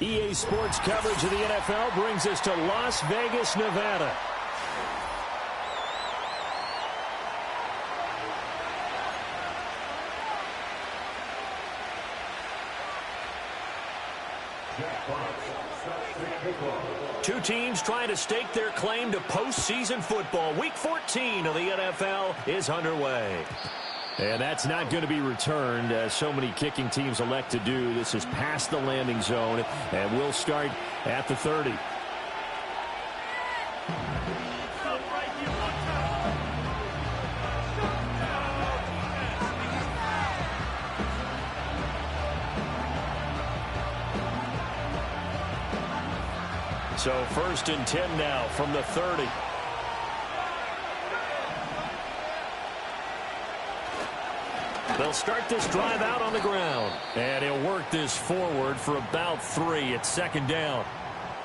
EA Sports coverage of the NFL brings us to Las Vegas, Nevada. Two teams trying to stake their claim to postseason football. Week 14 of the NFL is underway. And that's not going to be returned, as so many kicking teams elect to do. This is past the landing zone, and we'll start at the 30. So 1st and 10 now from the 30. They'll start this drive out on the ground. And he'll work this forward for about 3. It's 2nd down.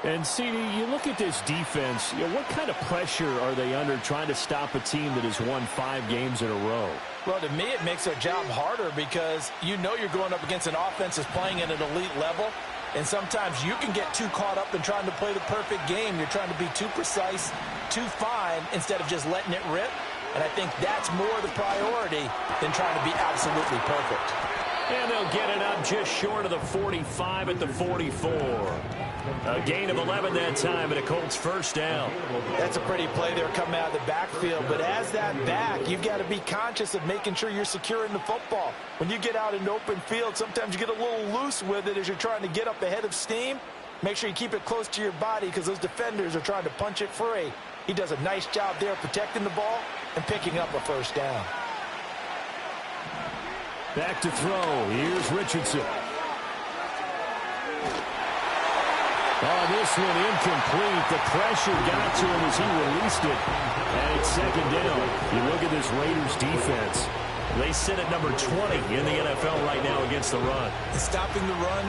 And, CD, you look at this defense, what kind of pressure are they under trying to stop a team that has won 5 games in a row? Well, to me, it makes their job harder because you know you're going up against an offense that's playing at an elite level. And sometimes you can get too caught up in trying to play the perfect game. You're trying to be too precise, too fine, instead of just letting it rip. And I think that's more the priority than trying to be absolutely perfect. And they'll get it up just short of the 45 at the 44. A gain of 11 that time, and a Colts 1st down. That's a pretty play there coming out of the backfield. But as that back, you've got to be conscious of making sure you're securing the football. When you get out in open field, sometimes you get a little loose with it as you're trying to get up ahead of steam. Make sure you keep it close to your body because those defenders are trying to punch it free. He does a nice job there protecting the ball and picking up a 1st down. Back to throw. Here's Richardson. Oh, this one incomplete. The pressure got to him as he released it. And it's 2nd down. You look at this Raiders defense. They sit at number 20 in the NFL right now against the run. And stopping the run,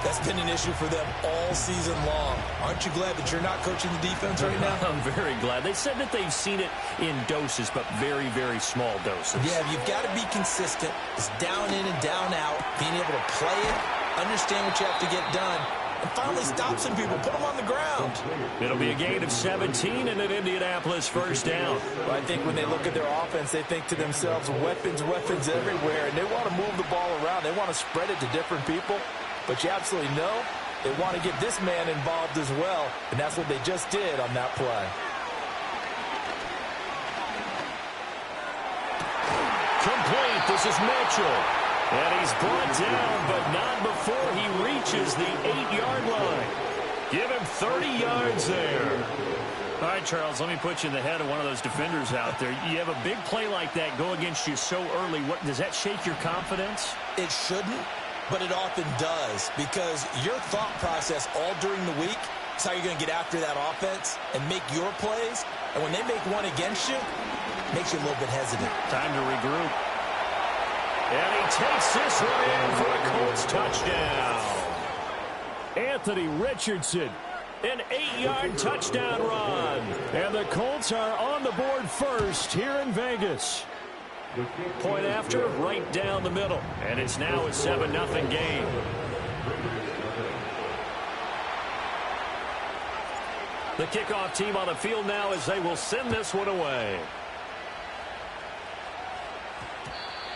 that's been an issue for them all season long. Aren't you glad that you're not coaching the defense right now? I'm very glad. They said that they've seen it in doses, but very, very small doses. Yeah, you've got to be consistent. It's down in and down out. Being able to play it, understand what you have to get done, and finally stop some people, put them on the ground. It'll be a gain of 17 and an Indianapolis 1st down. Well, I think when they look at their offense, they think to themselves, weapons, weapons everywhere, and they want to move the ball around. They want to spread it to different people. But you absolutely know they want to get this man involved as well, and that's what they just did on that play. Complete. This is Mitchell. And he's brought down, but not before he reaches the 8-yard line. Give him 30 yards there. All right, Charles, let me put you in the head of one of those defenders out there. You have a big play like that go against you so early. Does that shake your confidence? It shouldn't, but it often does, because your thought process all during the week is how you're going to get after that offense and make your plays. And when they make one against you, it makes you a little bit hesitant. Time to regroup. And he takes this one in for a Colts touchdown. Anthony Richardson, an 8-yard touchdown run. And the Colts are on the board first here in Vegas. Point after, right down the middle. And it's now a 7-0 game. The kickoff team on the field now as they will send this one away.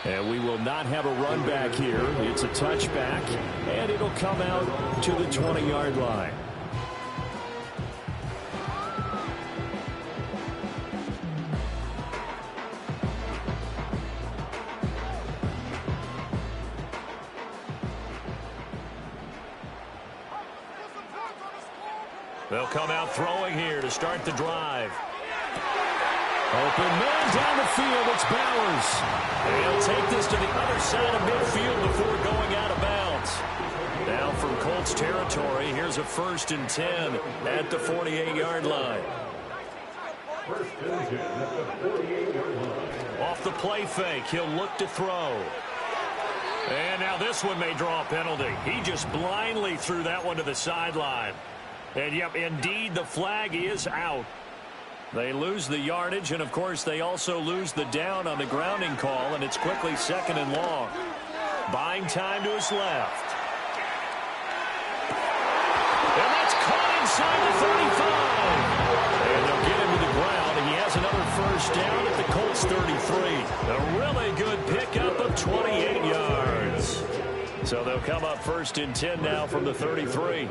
And we will not have a run back here. It's a touchback, and it'll come out to the 20-yard line. They'll come out throwing here to start the drive. Open man down the field. It's Bowers. And he'll take this to the other side of midfield before going out of bounds. Now from Colts territory, here's a 1st and 10 at the 48-yard line. Off the play fake, he'll look to throw. And now this one may draw a penalty. He just blindly threw that one to the sideline. And, yep, indeed, the flag is out. They lose the yardage, and, of course, they also lose the down on the grounding call, and it's quickly 2nd and long. Buying time to his left. inside the 35. And they'll get him to the ground. He has another first down at the Colts 33. A really good pickup of 28 yards. So they'll come up 1st and 10 now from the 33.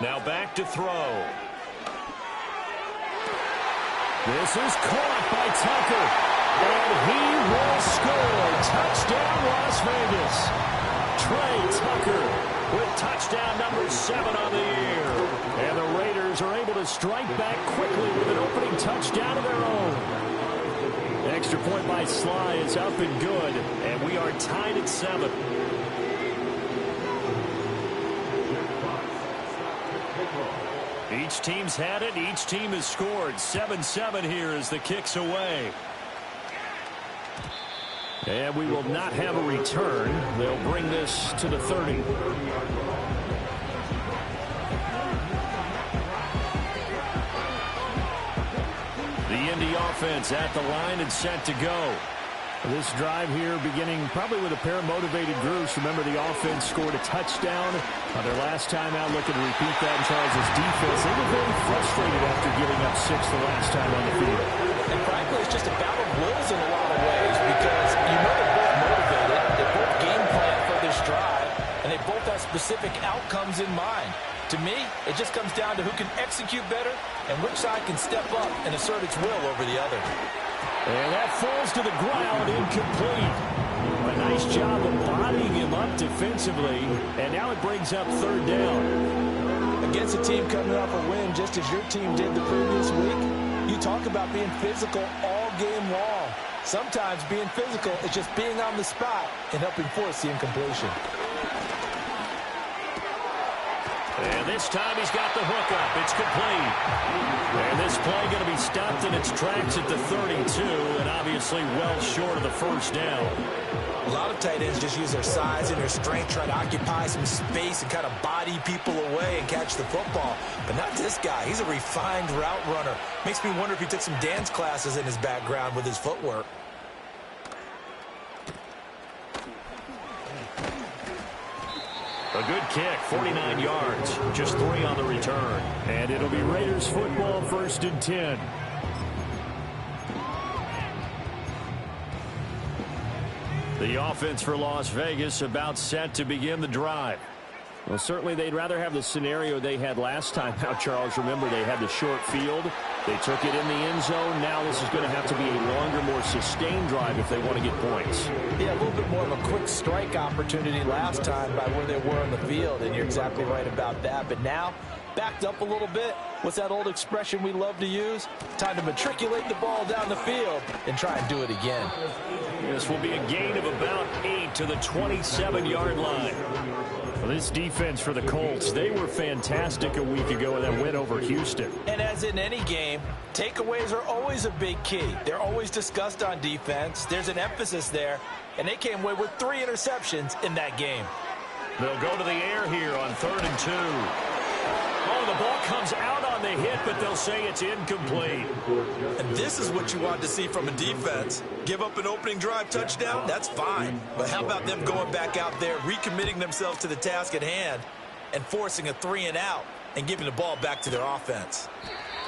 Now back to throw. This is caught by Tucker. And he will score. Touchdown, Las Vegas. Trey Tucker with touchdown number 7 on the year. And the Raiders are able to strike back quickly with an opening touchdown of their own. Extra point by Sly is up and good. And we are tied at 7. Each team's had it. Each team has scored. 7-7 here as the kick's away. And we will not have a return. They'll bring this to the 30. The Indy offense at the line and set to go. This drive here beginning probably with a pair of motivated groups. Remember, the offense scored a touchdown on their last time out. Looking to repeat that in Charles' defense. They were very frustrated after giving up 6 the last time on the field. And frankly, it's just a battle of wills in a lot of ways because you know they're both motivated. They both game plan for this drive, and they both have specific outcomes in mind. To me, it just comes down to who can execute better and which side can step up and assert its will over the other. And that falls to the ground, incomplete. A nice job of bodying him up defensively, and now it brings up 3rd down. Against a team coming off a win, just as your team did the previous week, you talk about being physical all game long. Sometimes being physical is just being on the spot and helping force the incompletion. And this time he's got the hook up. It's complete. And this play going to be stopped in its tracks at the 32, and obviously well short of the first down. A lot of tight ends just use their size and their strength, try to occupy some space and kind of body people away and catch the football. But not this guy. He's a refined route runner. Makes me wonder if he took some dance classes in his background with his footwork. A good kick, 49 yards, just 3 on the return. And it'll be Raiders football, 1st and 10. The offense for Las Vegas about set to begin the drive. Well, certainly they'd rather have the scenario they had last time out, Charles. Remember, they had the short field. They took it in the end zone. Now this is going to have to be a longer, more sustained drive if they want to get points. Yeah, a little bit more of a quick strike opportunity last time by where they were on the field, and you're exactly right about that. But now, backed up a little bit. What's that old expression we love to use? Time to matriculate the ball down the field and try and do it again. This will be a gain of about 8 to the 27-yard line. Well, this defense for the Colts, they were fantastic a week ago in that win over Houston. And as in any game, takeaways are always a big key. They're always discussed on defense. There's an emphasis there, and they came away with 3 interceptions in that game. They'll go to the air here on 3rd and 2. Oh, the ball comes out on the hit, but they'll say it's incomplete. And this is what you want to see from a defense. Give up an opening drive touchdown, that's fine. But how about them going back out there, recommitting themselves to the task at hand, and forcing a 3-and-out and giving the ball back to their offense.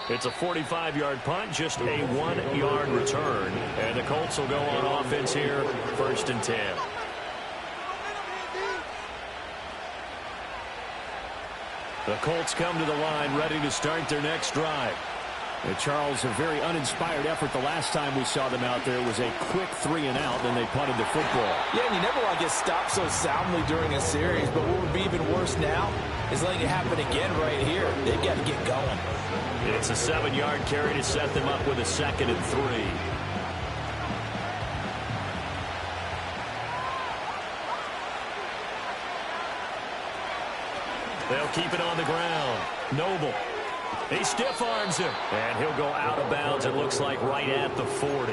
It's a 45-yard punt, just a 1-yard return. And the Colts will go on offense here, 1st and 10. The Colts come to the line, ready to start their next drive. Charles, a very uninspired effort the last time we saw them out there was a quick 3-and-out, then they punted the football. Yeah, and you never want to get stopped so soundly during a series, but what would be even worse now is letting it happen again right here. They've got to get going. It's a 7-yard carry to set them up with a 2nd and 3. They'll keep it on the ground. Noble. He stiff arms him. And he'll go out of bounds, it looks like, right at the 40.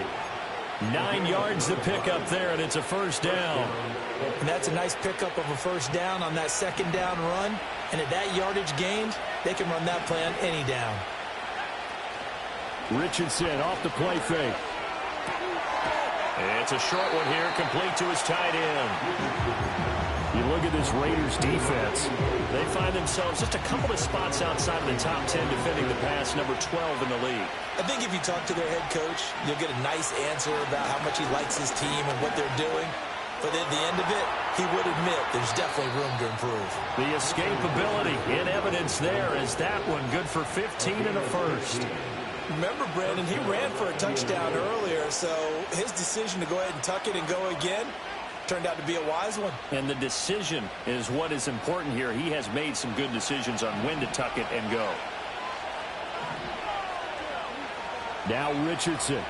9 yards to pick up there, and it's a 1st down. And that's a nice pickup of a 1st down on that 2nd down run. And at that yardage gained, they can run that play on any down. Richardson off the play fake. It's a short one here, complete to his tight end. You look at this Raiders defense. They find themselves just a couple of spots outside of the top 10 defending the pass, number 12 in the league. I think if you talk to their head coach, you'll get a nice answer about how much he likes his team and what they're doing. But at the end of it, he would admit there's definitely room to improve. The escapability in evidence there is that one good for 15 in the first. Remember, Brandon, he ran for a touchdown earlier, so his decision to go ahead and tuck it and go again turned out to be a wise one. And the decision is what is important here. He has made some good decisions on when to tuck it and go. Now Richardson.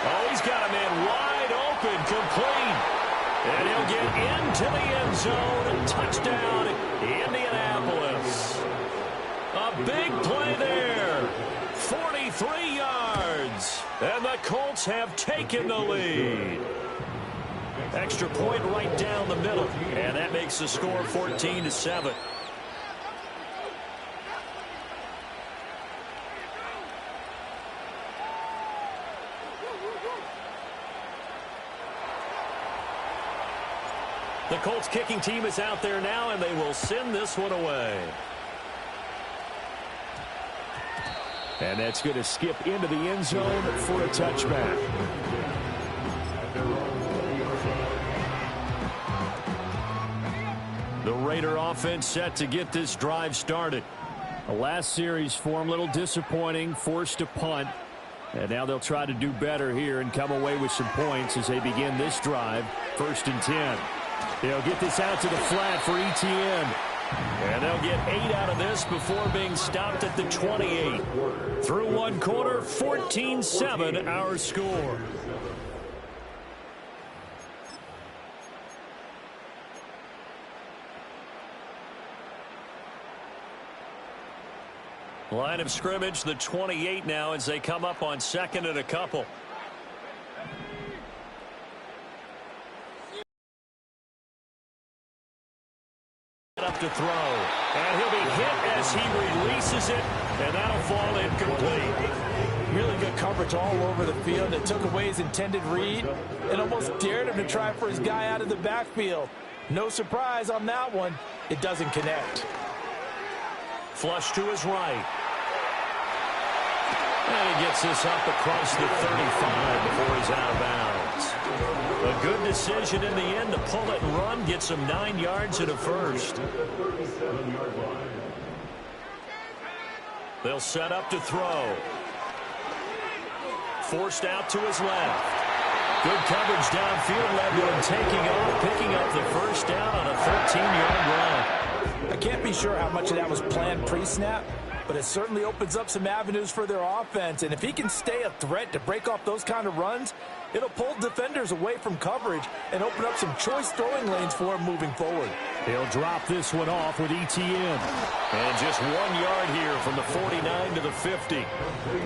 Oh, he's got a man wide open, complete. And he'll get into the end zone. Touchdown, Indianapolis. A big play there. 43 yards. And the Colts have taken the lead. Extra point right down the middle. And that makes the score 14-7. The Colts kicking team is out there now, and they will send this one away. And that's going to skip into the end zone for a touchback. The Raider offense set to get this drive started. The last series for them, a little disappointing, forced a punt. And now they'll try to do better here and come away with some points as they begin this drive. 1st and 10. They'll get this out to the flat for ETN. And they'll get 8 out of this before being stopped at the 28. Through one quarter, 14-7 our score. Line of scrimmage, the 28 now as they come up on 2nd and a couple. Up to throw, and he'll be hit as he releases it, and that'll fall incomplete. Really good coverage all over the field. It took away his intended read and almost dared him to try for his guy out of the backfield. No surprise on that one. It doesn't connect. Flush to his right. And he gets this up across the 35 before he's out of bounds. A good decision in the end to pull it and run, get some 9 yards and a first. They'll set up to throw. Forced out to his left. Good coverage downfield, led to him taking off, picking up the first down on a 13-yard run. I can't be sure how much of that was planned pre-snap, but it certainly opens up some avenues for their offense. And if he can stay a threat to break off those kind of runs, it'll pull defenders away from coverage and open up some choice throwing lanes for him moving forward. He'll drop this one off with ETN. And just 1 yard here from the 49 to the 50.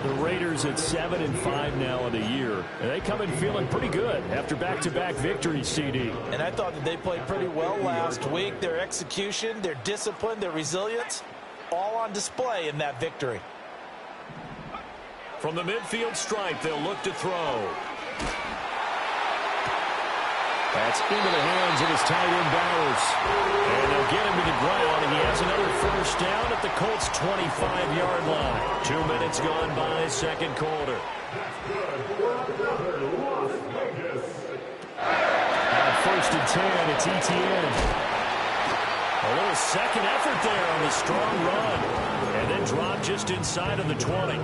The Raiders at 7-5 now in the year. And they come in feeling pretty good after back-to-back victories, CD. And I thought that they played pretty well last week. Their execution, their discipline, their resilience, all on display in that victory. From the midfield stripe, they'll look to throw. That's into the hands of his tight end Bowers. And they'll get him to the ground, and he has another first down at the Colts' 25-yard line. 2 minutes gone by, second quarter. On 1st and 10, it's ETN. A little second effort there on the strong run. And then drop just inside of the 20.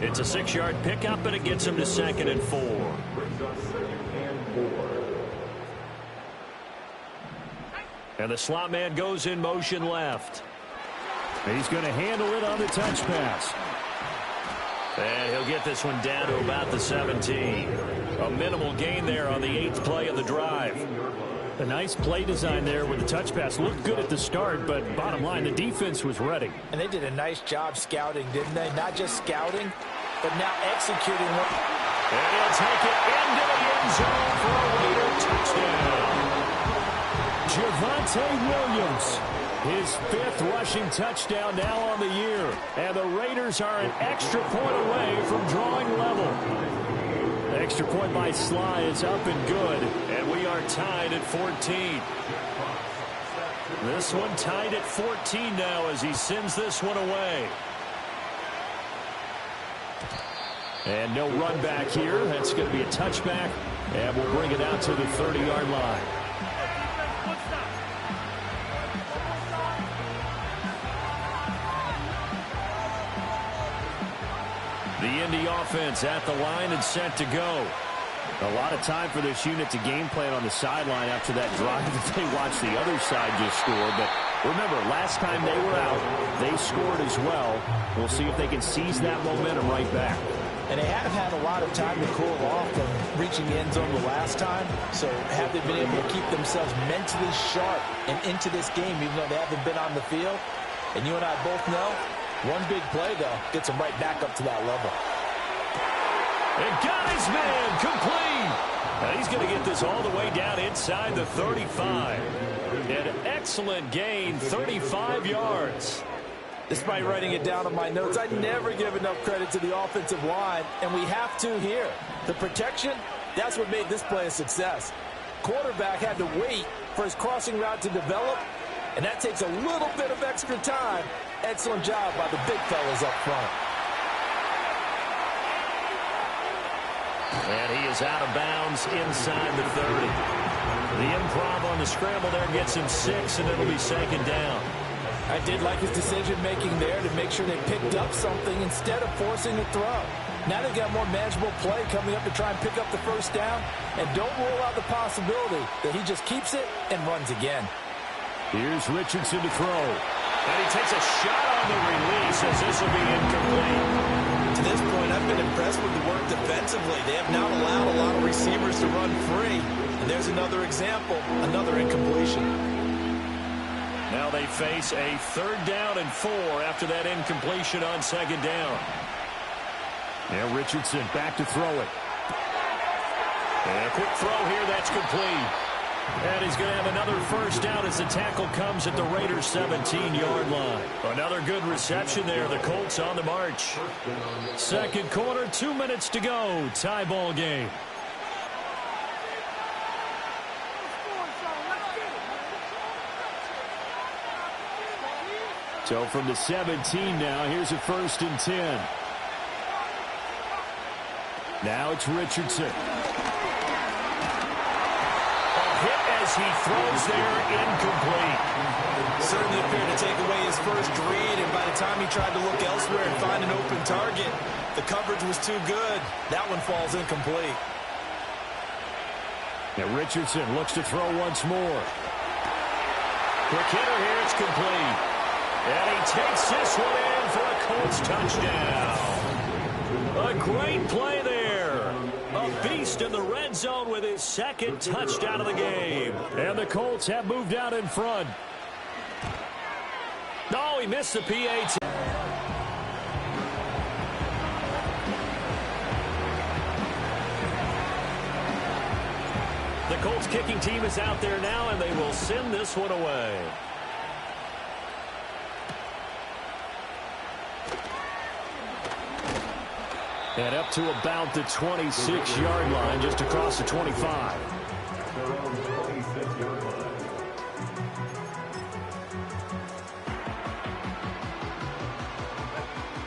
It's a 6-yard pickup, and it gets him to 2nd and 4. And the slot man goes in motion left. He's going to handle it on the touch pass. And he'll get this one down to about the 17. A minimal gain there on the 8th play of the drive. A nice play design there with the touch pass. Looked good at the start, but bottom line, the defense was ready. And they did a nice job scouting, didn't they? Not just scouting, but now executing. And he'll take it into the end zone for a Raider touchdown. Javonte Williams, his 5th rushing touchdown now on the year. And the Raiders Raiders are an extra point away from drawing level. The extra point by Sly is up and good, and we are tied at 14. This one tied at 14 now as he sends this one away. And no run back here. That's going to be a touchback, and we'll bring it out to the 30-yard line. The Indy offense at the line and set to go. A lot of time for this unit to game plan on the sideline after that drive that they watched the other side just score. But remember, last time they were out, they scored as well. We'll see if they can seize that momentum right back. And they have had a lot of time to cool off from reaching the end zone the last time. So have they been able to keep themselves mentally sharp and into this game even though they haven't been on the field? And you and I both know, one big play, though, gets them right back up to that level. And got his man complete. Now he's going to get this all the way down inside the 35. An excellent gain, 35 yards. Despite writing it down on my notes, I never give enough credit to the offensive line, and we have to here. The protection, that's what made this play a success. Quarterback had to wait for his crossing route to develop, and that takes a little bit of extra time. Excellent job by the big fellas up front. And he is out of bounds inside the 30. The improv on the scramble there gets him 6, and it'll be second down. I did like his decision-making there to make sure they picked up something instead of forcing a throw. Now they've got more manageable play coming up to try and pick up the first down, and don't rule out the possibility that he just keeps it and runs again. Here's Richardson to throw. And he takes a shot on the release as this will be incomplete. To this point, I've been impressed with the work defensively. They have not allowed a lot of receivers to run free. And there's another example, another incompletion. Now they face a 3rd down and 4 after that incompletion on 2nd down. Now Richardson back to throw it. And a quick throw here, that's complete. And he's going to have another first down as the tackle comes at the Raiders' 17-yard line. Another good reception there. The Colts on the march. Second quarter, 2 minutes to go. Tie ball game. So from the 17 now, here's a 1st and 10. Now it's Richardson. As he throws there, incomplete. Certainly appeared to take away his first read, and by the time he tried to look elsewhere and find an open target, the coverage was too good. That one falls incomplete. Now Richardson looks to throw once more. Quick hitter here, it's complete. And he takes this one in for a Colts touchdown. A great play there. A beast in the red zone with his 2nd touchdown of the game. And the Colts have moved out in front. No, he missed the PAT. The Colts kicking team is out there now, and they will send this one away. And up to about the 26-yard line, just across the 25.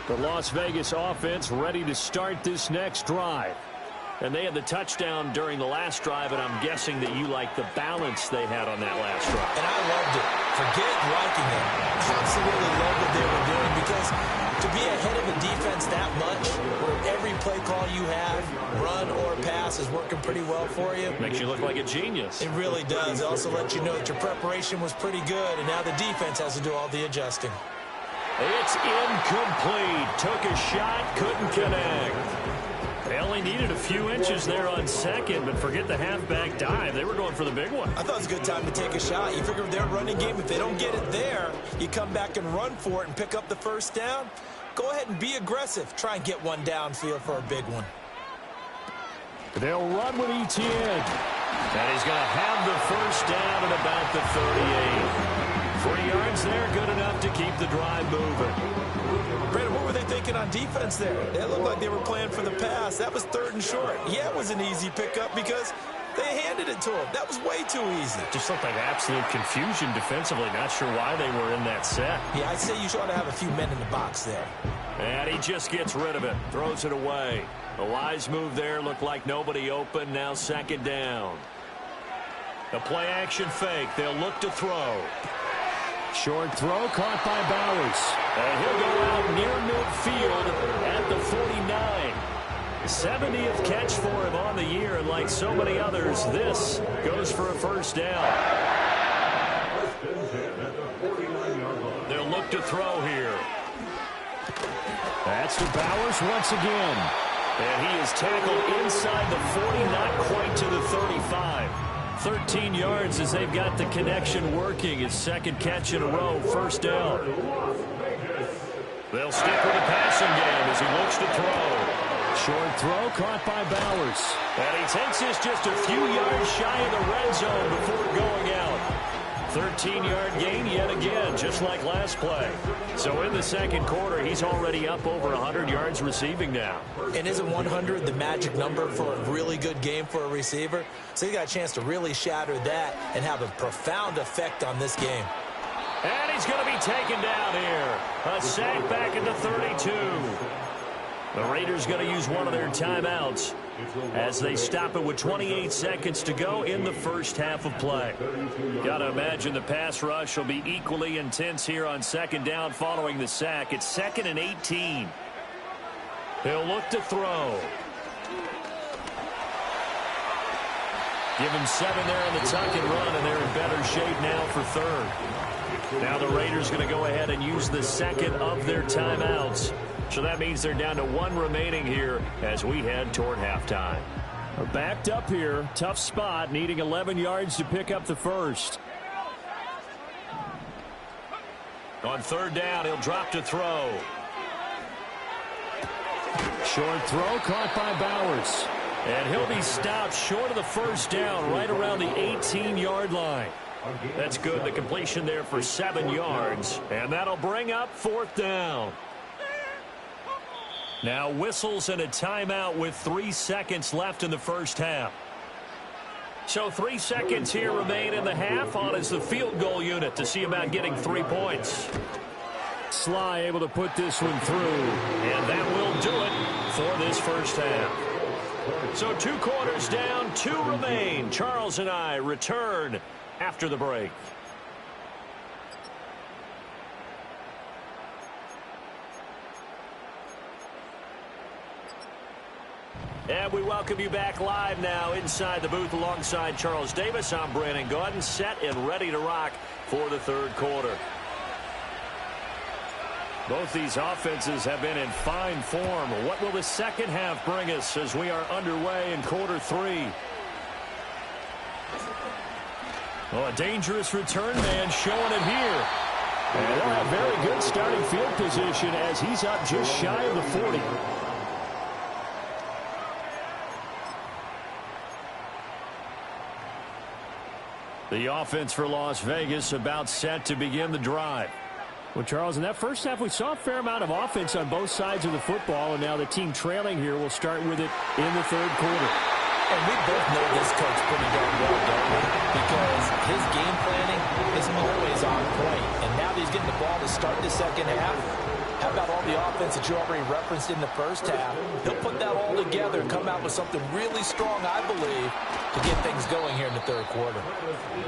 The Las Vegas offense ready to start this next drive. And they had the touchdown during the last drive, and I'm guessing that you like the balance they had on that last drive. And I loved it. Forget liking it. Absolutely loved what they were doing, because to be ahead of a defense that much, where every play call you have, run or pass, is working pretty well for you. Makes you look like a genius. It really does. It also lets you know that your preparation was pretty good, and now the defense has to do all the adjusting. It's incomplete. Took a shot, couldn't connect. They only needed a few inches there on 2nd, but forget the halfback dive. They were going for the big one. I thought it was a good time to take a shot. You figure with their running game, if they don't get it there, you come back and run for it and pick up the first down. Go ahead and be aggressive. Try and get one downfield for a big one. They'll run with Etienne. And he's going to have the first down at about the 38. 3 yards there, good enough to keep the drive moving. Brandon, what were they thinking on on defense there. It looked like they were playing for the pass. That was 3rd and short. Yeah, it was an easy pickup because they handed it to him. That was way too easy. Just looked like absolute confusion defensively. Not sure why they were in that set. Yeah, I'd say you ought to have a few men in the box there. And he just gets rid of it. Throws it away. A wise move there. Looked like nobody open. Now 2nd down. The play action fake. They'll look to throw. Short throw caught by Bowers. And he'll go out near midfield at the 49. 70th catch for him on the year, and like so many others, this goes for a 1st down. They'll look to throw here. That's to Bowers once again. And he is tackled inside the 40, not quite to the 35. 13 yards as they've got the connection working. His 2nd catch in a row, 1st down. They'll stick with the passing game as he looks to throw. Short throw caught by Bowers. And he takes this just a few yards shy of the red zone before going out. 13-yard gain yet again, just like last play. So in the 2nd quarter, he's already up over 100 yards receiving now. And isn't 100 the magic number for a really good game for a receiver? So he got a chance to really shatter that and have a profound effect on this game. And he's going to be taken down here. A sack back at the 32. The Raiders going to use one of their timeouts as they stop it with 28 seconds to go in the 1st half of play. Got to imagine the pass rush will be equally intense here on 2nd down following the sack. It's 2nd and 18. He'll look to throw. Give him 7 there on the tuck and run, and they're in better shape now for 3rd. Now the Raiders going to go ahead and use the 2nd of their timeouts. So that means they're down to 1 remaining here as we head toward halftime. We're backed up here. Tough spot, needing 11 yards to pick up the 1st. On 3rd down, he'll drop to throw. Short throw caught by Bowers. And he'll be stopped short of the 1st down right around the 18-yard line. That's good. The completion there for 7 yards. And that'll bring up 4th down. Now whistles and a timeout with 3 seconds left in the 1st half. So 3 seconds here remain in the half on as the field goal unit to see about getting 3 points. Sly able to put this one through. And that will do it for this 1st half. So 2 quarters down, 2 remain. Charles and I return after the break. And we welcome you back live now inside the booth alongside Charles Davis. I'm Brandon Gaudin, set and ready to rock for the 3rd quarter. Both these offenses have been in fine form. What will the 2nd half bring us as we are underway in quarter 3? Well, a dangerous return man showing it here. And they'll have very good starting field position as he's up just shy of the 40. The offense for Las Vegas about set to begin the drive. Well, Charles, in that 1st half, we saw a fair amount of offense on both sides of the football, and now the team trailing here will start with it in the 3rd quarter. And we both know this coach pretty darn well, don't we? Because his game planning is always on point. And now that he's getting the ball to start the 2nd half, how about all the offense that you already referenced in the 1st half? He'll put that all together and come out with something really strong, I believe, to get things going here in the 3rd quarter.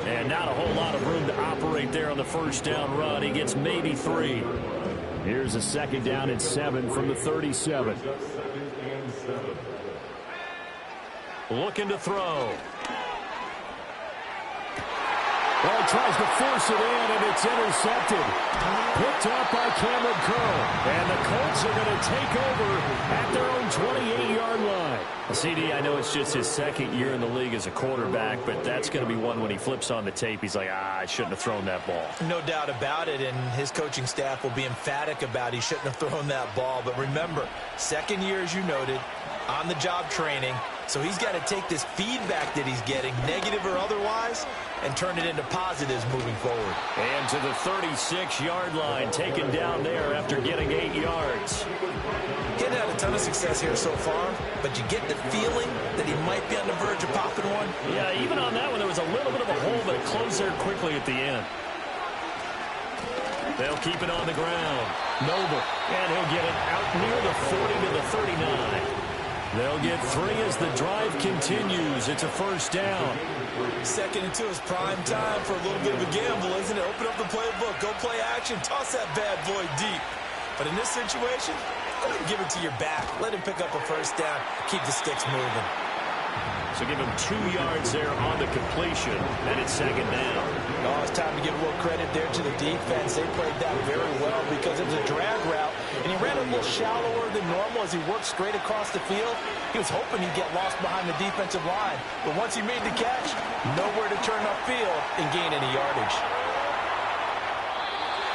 And not a whole lot of room to operate there on the 1st down run. He gets maybe 3. Here's a 2nd down and 7 from the 37. Looking to throw. Well, he tries to force it in, and it's intercepted. Picked up by Cameron Curl. And the Colts are going to take over at their own 28-yard line. CD, I know it's just his 2nd year in the league as a quarterback, but that's going to be one when he flips on the tape. He's like, I shouldn't have thrown that ball. No doubt about it, and his coaching staff will be emphatic about he shouldn't have thrown that ball. But remember, 2nd year, as you noted, on-the-job training. So he's got to take this feedback that he's getting, negative or otherwise, and turn it into positives moving forward. And to the 36-yard line, taken down there after getting 8 yards. ton of success here so far, but you get the feeling that he might be on the verge of popping one. Yeah, even on that one, there was a little bit of a hole, but it closed there quickly at the end. They'll keep it on the ground. Noble, and he'll get it out near the 40 to the 39. They'll get 3 as the drive continues. It's a first down. 2nd and 2 is prime time for a little bit of a gamble, isn't it? Open up the playbook, go play action, toss that bad boy deep. But in this situation, go ahead and give it to your back. Let him pick up a first down. Keep the sticks moving. So give him 2 yards there on the completion, and it's 2nd down. Oh, it's time to give a little credit there to the defense. They played that very well because it was a drag route, and he ran a little shallower than normal as he worked straight across the field. He was hoping he'd get lost behind the defensive line, but once he made the catch, nowhere to turn upfield and gain any yardage.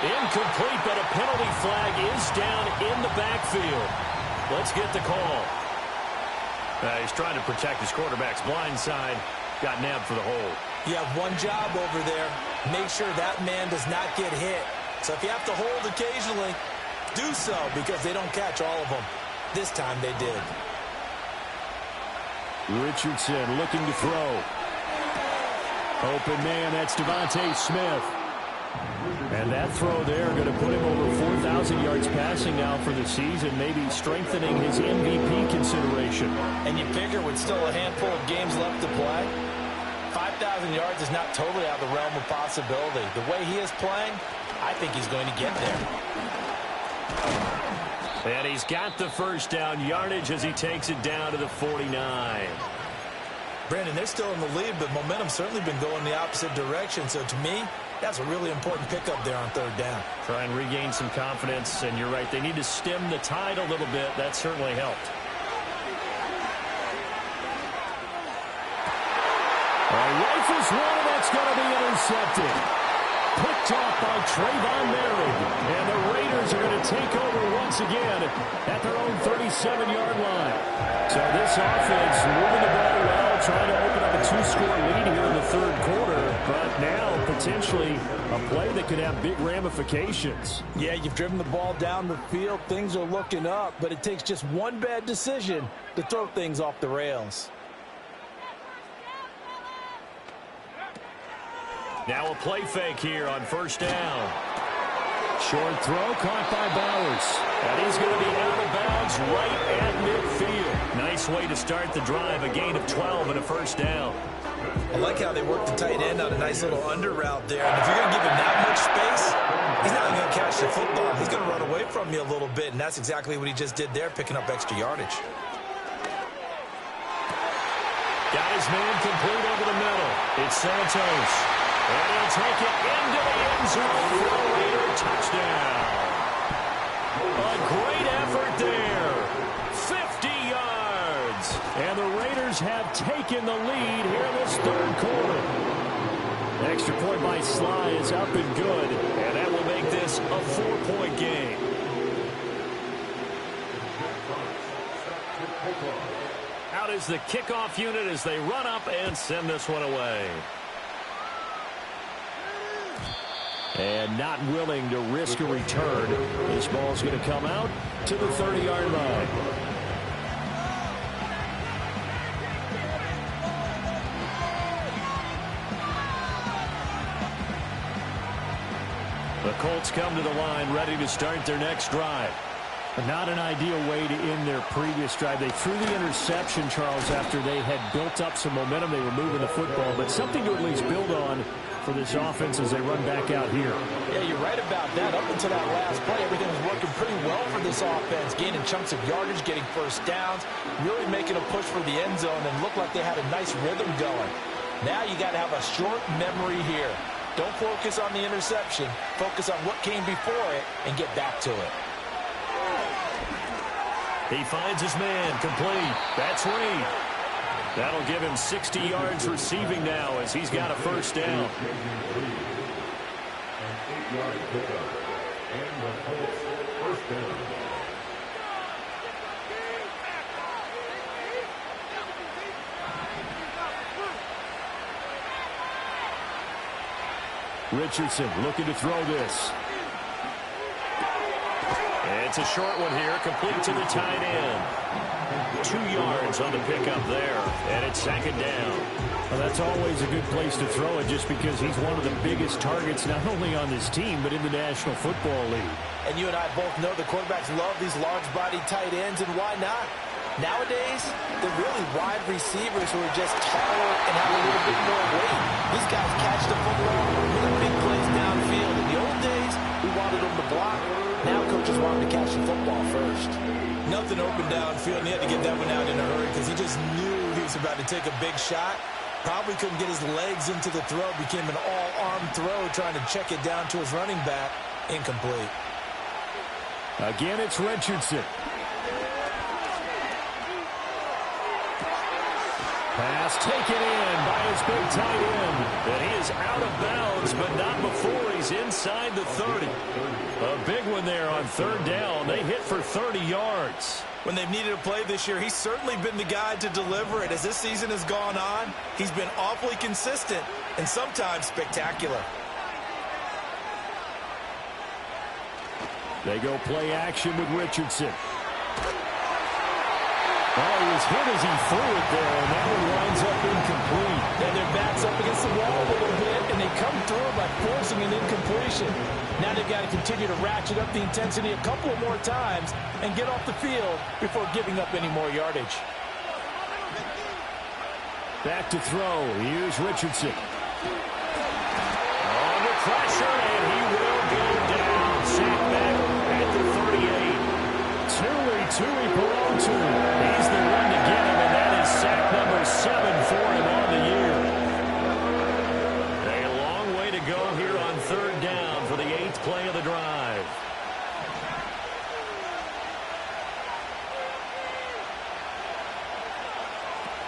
Incomplete, but a penalty flag is down in the backfield. Let's get the call. He's trying to protect his quarterback's blind side. Got nabbed for the hold. You have one job over there. Make sure that man does not get hit. So if you have to hold occasionally, do so because they don't catch all of them. This time they did. Richardson looking to throw. Open man, that's Devontae Smith. And that throw there going to put him over 4,000 yards passing now for the season, maybe strengthening his MVP consideration. And you figure with still a handful of games left to play, 5,000 yards is not totally out of the realm of possibility. The way he is playing, I think he's going to get there. And he's got the first down yardage as he takes it down to the 49. Brandon, they're still in the lead, but momentum's certainly been going the opposite direction. So to me, that's a really important pickup there on 3rd down. Try and regain some confidence, and you're right. They need to stem the tide a little bit. That certainly helped. Rifles one, and that's going to be intercepted. Picked off by Trayvon Merrick. And the Raiders are going to take over once again at their own 37-yard line. So this offense moving the ball well, trying to open up a 2-score lead here in the 3rd quarter. But now potentially a play that could have big ramifications. Yeah, you've driven the ball down the field. Things are looking up, but it takes just one bad decision to throw things off the rails. Now a play fake here on 1st down. Short throw caught by Bowers. And he's going to be out of bounds right at midfield. Nice way to start the drive. A gain of 12 and a 1st down. I like how they work the tight end on a nice little under route there. And if you're going to give him that much space, he's not going to catch the football. He's going to run away from you a little bit, and that's exactly what he just did there, picking up extra yardage. Got his man complete over the middle. It's Santos. And he'll take it into the end zone for a Raider touchdown. A great effort there. 50 yards. And the Raiders have taken the lead here in this 3rd quarter. Extra point by Sly is up and good. And that will make this a 4-point game. Out is the kickoff unit as they run up and send this one away. And not willing to risk a return. This ball's going to come out to the 30-yard line. The Colts come to the line ready to start their next drive. Not an ideal way to end their previous drive. They threw the interception, Charles, after they had built up some momentum. They were moving the football, but something to at least build on for this offense as they run back out here. Yeah, you're right about that. Up until that last play, everything was working pretty well for this offense, gaining chunks of yardage, getting first downs, really making a push for the end zone, and looked like they had a nice rhythm going. Now you got to have a short memory here. Don't focus on the interception. Focus on what came before it and get back to it. He finds his man complete. That's Reed. That'll give him 60 yards receiving now as he's got a first down. Richardson looking to throw this. It's a short one here, complete to the tight end. 2 yards on the pickup there, and it's second down. Well, that's always a good place to throw it just because he's one of the biggest targets not only on this team but in the National Football League. And you and I both know the quarterbacks love these large-bodied tight ends, and why not? Nowadays, they're really wide receivers who are just taller and have a little bit more weight. These guys catch the football, make big plays downfield. In the old days, we wanted them to block. Now coaches want them to catch the football first. Nothing open downfield, and he had to get that one out in a hurry because he just knew he was about to take a big shot. Probably couldn't get his legs into the throw. Became an all-arm throw trying to check it down to his running back. Incomplete. Again, it's Richardson. Pass taken in by his big tight end. And he is out of bounds, but not before he's inside the 30. A big one there on third down. They hit for 30 yards. When they've needed a play this year, he's certainly been the guy to deliver it. As this season has gone on, he's been awfully consistent and sometimes spectacular. They go play action with Richardson. Oh, he was hit as he threw it there, and that one winds up incomplete. And their back's up against the wall a little bit, and they come through by forcing an incompletion. Now they've got to continue to ratchet up the intensity a couple of more times and get off the field before giving up any more yardage. Back to throw. Here's Richardson. Under pressure, and he will go down. Sack back at the 38. Tui Perontu. He's the one to get him, and that is sack number 7 for him on the year. A long way to go here on third down for the 8th play of the drive.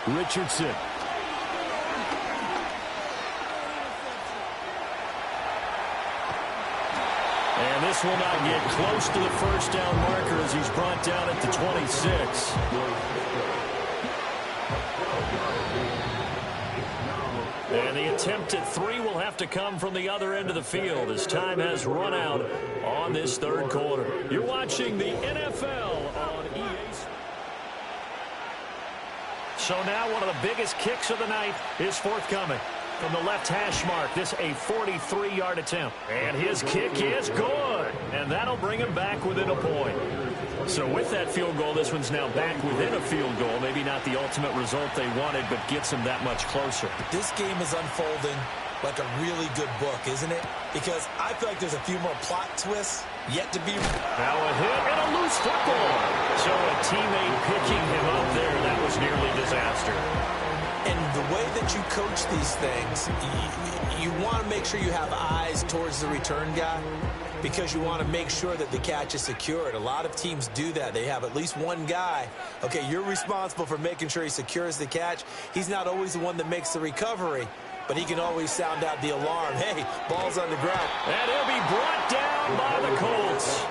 Richardson. And this will not get close to the first down marker as he's brought down at the 26. And the attempt at 3 will have to come from the other end of the field as time has run out on this third quarter. You're watching the NFL on EA. So now one of the biggest kicks of the night is forthcoming. From the left hash mark, this a 43-yard attempt. And his kick is good. And that'll bring him back within a point. So with that field goal, this one's now back within a field goal. Maybe not the ultimate result they wanted, but gets them that much closer. This game is unfolding like a really good book, isn't it? Because I feel like there's a few more plot twists yet to be. Now a hit and a loose football. So a teammate picking him up there, that was nearly disaster. And the way that you coach these things, you want to make sure you have eyes towards the return guy because you want to make sure that the catch is secured. A lot of teams do that. They have at least one guy. Okay, you're responsible for making sure he secures the catch. He's not always the one that makes the recovery, but he can always sound out the alarm. Hey, ball's on the ground. And he'll be brought down by the Colts.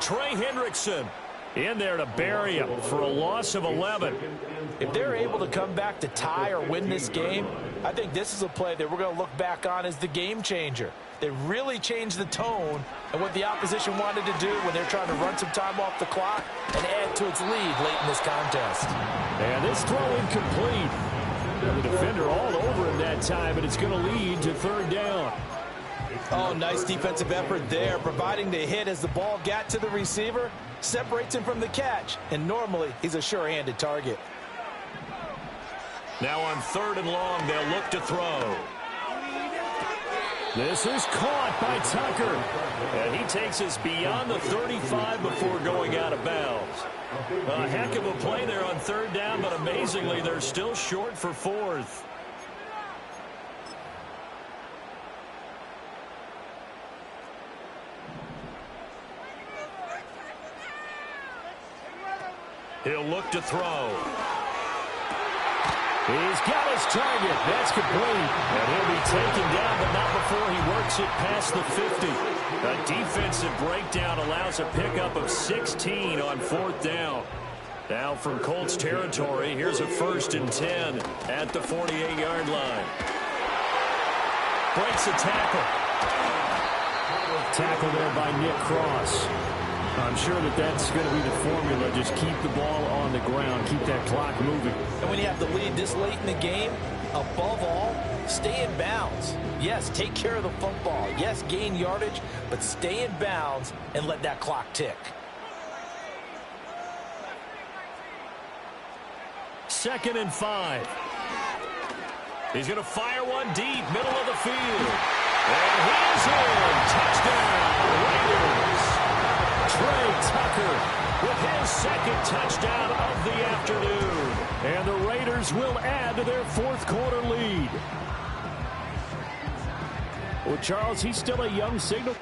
Trey Hendrickson in there to bury him for a loss of 11. If they're able to come back to tie or win this game, I think this is a play that we're going to look back on as the game changer. They really changed the tone and what the opposition wanted to do when they're trying to run some time off the clock and add to its lead late in this contest. And this throw incomplete. The defender all over him that time, but it's going to lead to third down. Oh, nice defensive effort there, providing the hit as the ball got to the receiver, separates him from the catch, and normally he's a sure-handed target. Now on third and long, they'll look to throw. This is caught by Tucker. And he takes us beyond the 35 before going out of bounds. A heck of a play there on third down, but amazingly, they're still short for fourth. He'll look to throw. He's got his target. That's complete. And he'll be taken down, but not before he works it past the 50. A defensive breakdown allows a pickup of 16 on fourth down. Now from Colts territory, here's a 1st and 10 at the 48-yard line. Breaks a tackle. Tackle there by Nick Cross. I'm sure that that's going to be the formula. Just keep the ball on the ground. Keep that clock moving. And when you have the lead this late in the game, above all, stay in bounds. Yes, take care of the football. Yes, gain yardage, but stay in bounds and let that clock tick. 2nd and 5. He's going to fire one deep, middle of the field. And he's in. Touchdown, Raiders. Trey Tucker with his 2nd touchdown of the afternoon. And the Raiders will add to their 4th quarter lead. Well, Charles, he's still a young signal.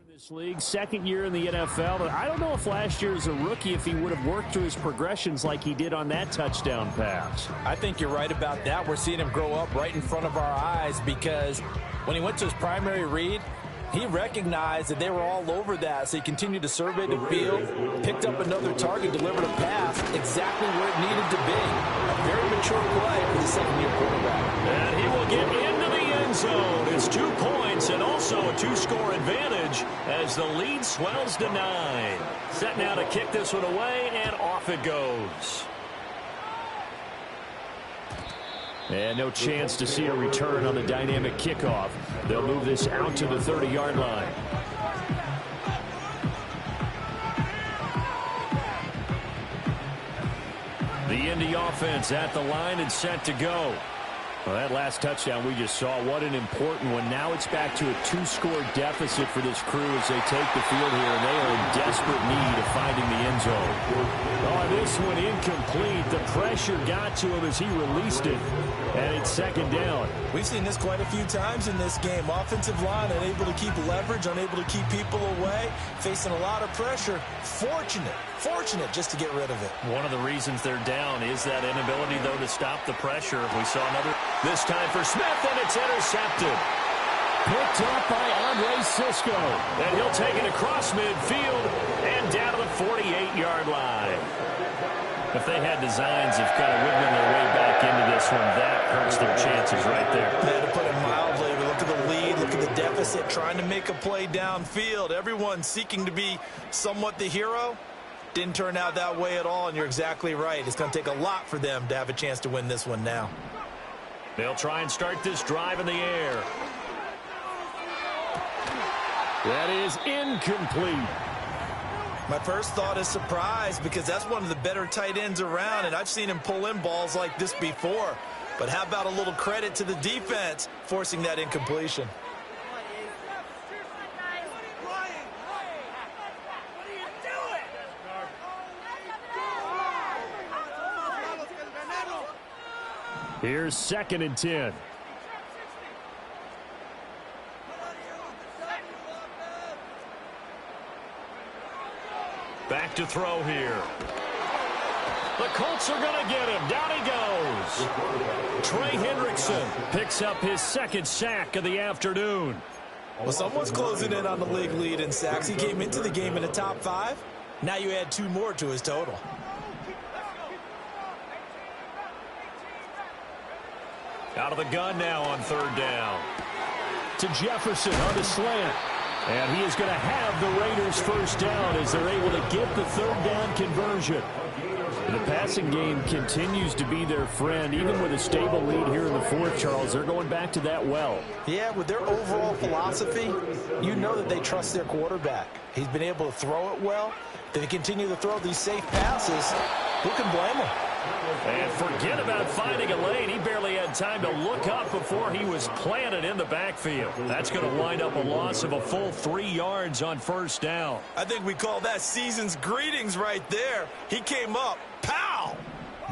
This league, 2nd year in the NFL. But I don't know if last year as a rookie, if he would have worked through his progressions like he did on that touchdown pass. I think you're right about that. We're seeing him grow up right in front of our eyes because when he went to his primary read, he recognized that they were all over that, so he continued to survey the field, picked up another target, delivered a pass exactly where it needed to be. A very mature play for the 2nd-year quarterback. And he will get into the end zone. It's 2 points and also a 2-score advantage as the lead swells to 9. Set now to kick this one away, and off it goes. And no chance to see a return on the dynamic kickoff. They'll move this out to the 30-yard line. The Indy offense at the line and set to go. Well, that last touchdown we just saw, what an important one. Now it's back to a 2-score deficit for this crew as they take the field here, and they are in desperate need of finding the end zone. Oh, this one incomplete. The pressure got to him as he released it, and it's 2nd down. We've seen this quite a few times in this game. Offensive line unable to keep leverage, unable to keep people away, facing a lot of pressure. Fortunate just to get rid of it. One of the reasons they're down is that inability, though, to stop the pressure. We saw another this time for Smith, and it's intercepted. Picked up by Andre Sisco. And he'll take it across midfield and down to the 48-yard line. If they had designs of kind of wiggling their way back into this one, that hurts their chances right there. To put it mildly, we look at the lead, look at the deficit, trying to make a play downfield. Everyone seeking to be somewhat the hero. Didn't turn out that way at all, and you're exactly right. It's going to take a lot for them to have a chance to win this one now. They'll try and start this drive in the air. That is incomplete. My first thought is surprise because that's one of the better tight ends around, and I've seen him pull in balls like this before. But how about a little credit to the defense forcing that incompletion? Here's 2nd and 10. Back to throw here. The Colts are going to get him. Down he goes. Trey Hendrickson picks up his 2nd sack of the afternoon. Well, someone's closing in on the league lead in sacks. He came into the game in the top 5. Now you add 2 more to his total. Out of the gun now on 3rd down. To Jefferson on the slant. And he is going to have the Raiders' 1st down as they're able to get the 3rd down conversion. The passing game continues to be their friend. Even with a stable lead here in the 4th, Charles, they're going back to that well. Yeah, with their overall philosophy, you know that they trust their quarterback. He's been able to throw it well. They continue to throw these safe passes. Who can blame him? And forget about finding a lane. He barely had time to look up before he was planted in the backfield. That's going to wind up a loss of a full 3 yards on first down. I think we call that season's greetings right there. He came up, pow!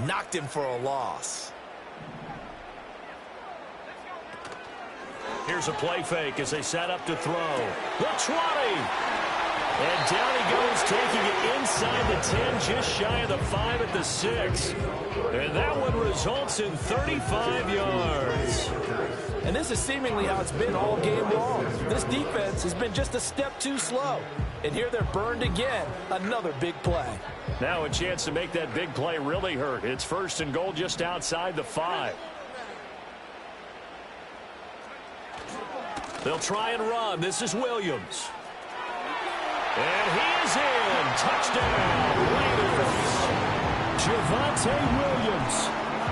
Knocked him for a loss. Here's a play fake as they set up to throw. The 20. And down he goes, taking it inside the 10, just shy of the 5 at the 6. And that one results in 35 yards. And this is seemingly how it's been all game long. This defense has been just a step too slow. And here they're burned again. Another big play. Now a chance to make that big play really hurt. It's first and goal just outside the 5. They'll try and run. This is Williams. And he is in. Touchdown, Raiders. Javonte Williams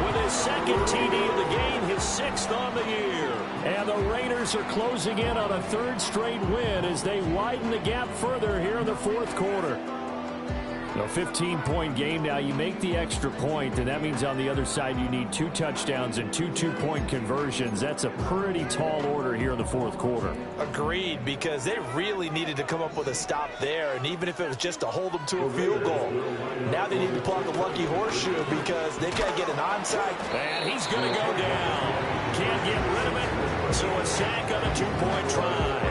with his second TD of the game, his 6th on the year. And the Raiders are closing in on a 3rd straight win as they widen the gap further here in the 4th quarter. A 15-point game now. You make the extra point, and that means on the other side you need 2 touchdowns and 2 two-point conversions. That's a pretty tall order here in the 4th quarter. Agreed, because they really needed to come up with a stop there, and even if it was just to hold them to a field goal. Now they need to pull out the lucky horseshoe because they've got to get an onside. And he's going to go down. Can't get rid of it, so a sack on a 2-point try.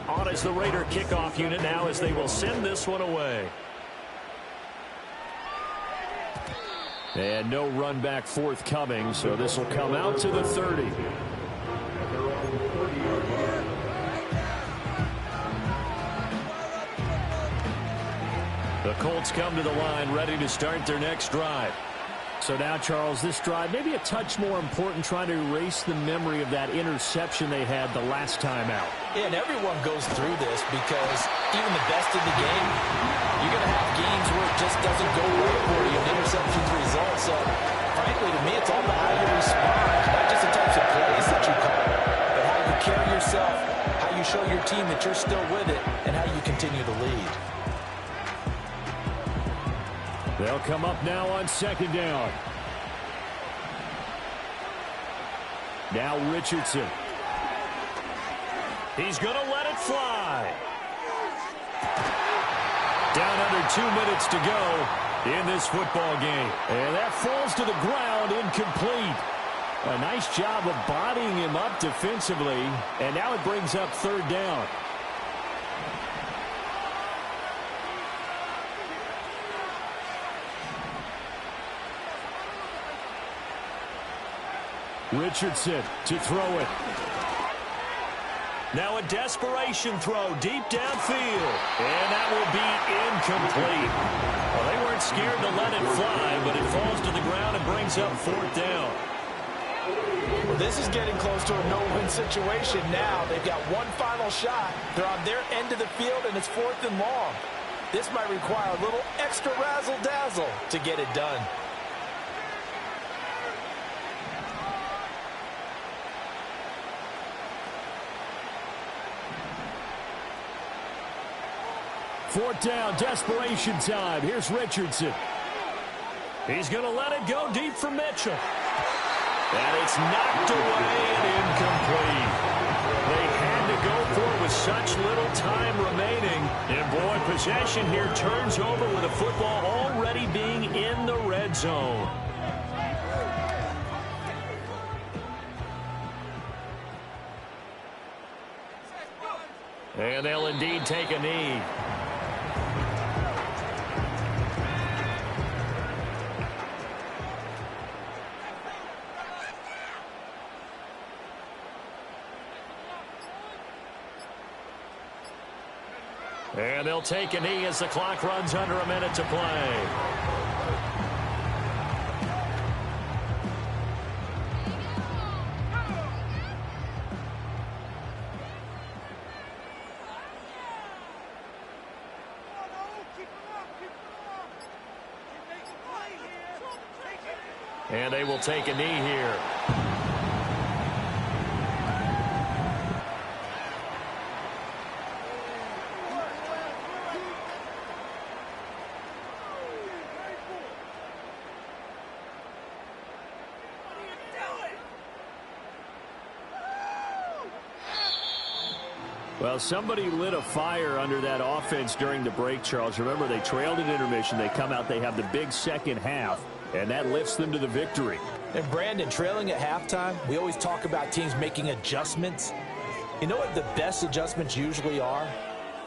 On is the Raider kickoff unit now as they will send this one away. And no run back forthcoming, so this will come out to the 30. The Colts come to the line ready to start their next drive. So now, Charles, this drive maybe a touch more important, trying to erase the memory of that interception they had the last time out. Yeah, and everyone goes through this because even the best in the game, you're going to have games where it just doesn't go right for you and interceptions result. So, frankly, to me, it's all about how you respond, not just the types of plays that you call, but how you carry yourself, how you show your team that you're still with it, and how you continue to lead. They'll come up now on 2nd down. Now Richardson. He's going to let it fly. Down under 2 minutes to go in this football game. And that falls to the ground, incomplete. A nice job of bodying him up defensively. And now it brings up 3rd down. Richardson to throw it. Now a desperation throw deep downfield. And that will be incomplete. Well, they weren't scared to let it fly, but it falls to the ground and brings up 4th down. Well, this is getting close to a no-win situation now. They've got one final shot. They're on their end of the field, and it's 4th and long. This might require a little extra razzle-dazzle to get it done. Fourth down, desperation time. Here's Richardson. He's going to let it go deep for Mitchell. And it's knocked away and incomplete. They had to go for it with such little time remaining. And, boy, possession here turns over with the football already being in the red zone. And they'll indeed take a knee. And they'll take a knee as the clock runs under a minute to play. And they will take a knee here. Well, somebody lit a fire under that offense during the break, Charles. Remember, they trailed at intermission. They come out, they have the big second half, and that lifts them to the victory. And Brandon, trailing at halftime, we always talk about teams making adjustments. You know what the best adjustments usually are?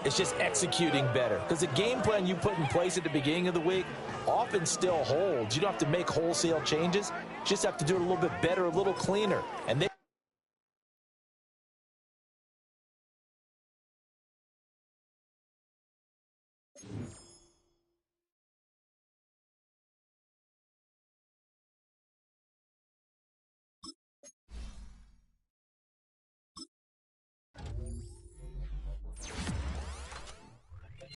It's just executing better. Because the game plan you put in place at the beginning of the week often still holds. You don't have to make wholesale changes. You just have to do it a little bit better, a little cleaner. And they